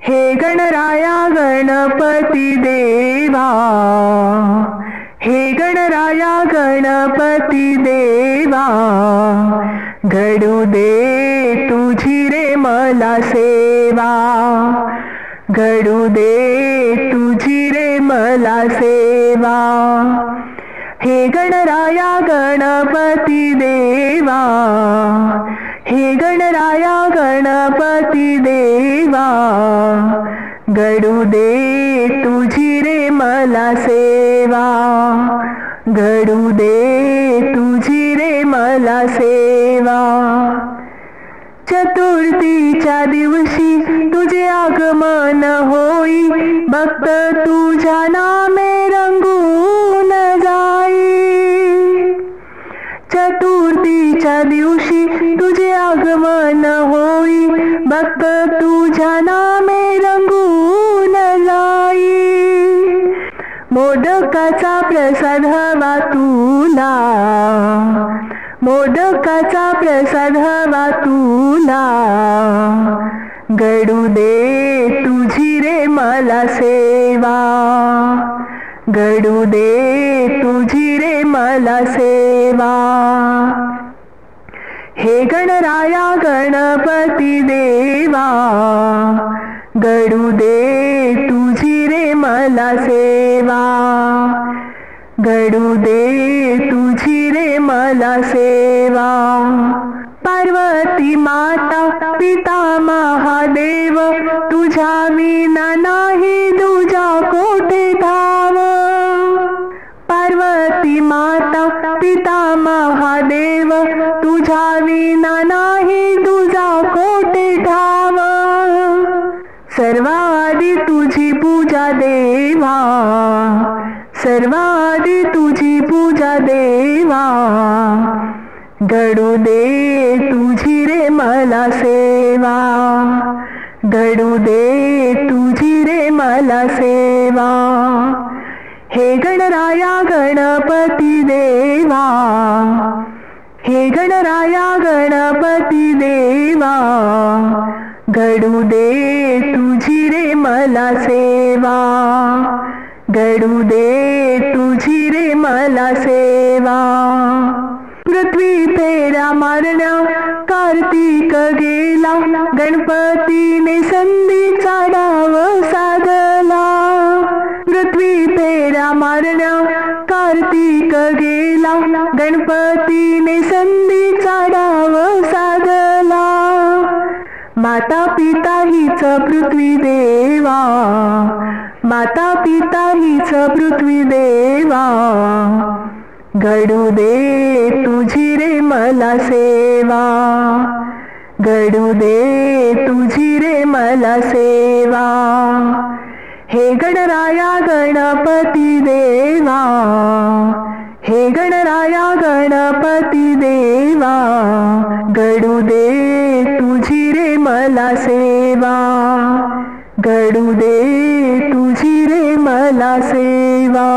हे गणराया गणपती देवा, हे गणराया गणपती देवा, घडू दे तुझी रे मला सेवा, घडू दे तुझी रे मला सेवा। हे गणराया गणपती देवा, हे गणराया गणपती देवा, घडू दे तुझी रे मला सेवा, घडू दे तुझी रे मला सेवा। चतुर्थीच्या दिवशी तुझे आगमन होई, भक्त तुझ्या नामे रंगून जाई। चतुर्थीच्या दिवशी तुझे आगमन होई, भक्त तुझ्या नामे रंगून जाई। मोदकाचा प्रसाद हवा तुला, मोदकाचा प्रसाद हवा तुला, घडू दे तुझी रे मला सेवा, घडू दे तुझी रे मला सेवा। हे गणराया गणपती देवा, घडू दे तुझी रे मला सेवा, घडू दे तुझी रे मला सेवा। पार्वती माता पिता महादेव, तुझ्या विना नाही तुझा कोठे ठाव। पार्वती माता पिता महादेव, तुझ्या विना नाही तुझा कोठे ठाव। सर्वाआधी तुझी पूजा देवा, सर्वाआधी तुझी पूजा देवा, घडू दे तुझी रे मला सेवा, घडू दे तुझी रे मला सेवा। हे गणराया गणपती देवा, हे गणराया गणपती देवा, घडू दे तुझी रे मला सेवा, घडू दे तुझी रे मला सेवा। पृथ्वी फेरा मारण्या कार्तिक गेला, गणपतीने संधीचा डाव साधला। पृथ्वी फेरा मारण्या कार्तिक गेला, गणपतीने संधीचा डाव साधला। माता पिता हीच पृथ्वी देवा, माता पिता हीच पृथ्वी देवा, घडू दे तुझी रे मला सेवा, घडू दे तुझी रे मला सेवा। हे गणराया गणपती देवा, हे गणराया गणपती देवा, घडू दे तुझी रे मला सेवा, घडू दे तुझी रे मला सेवा।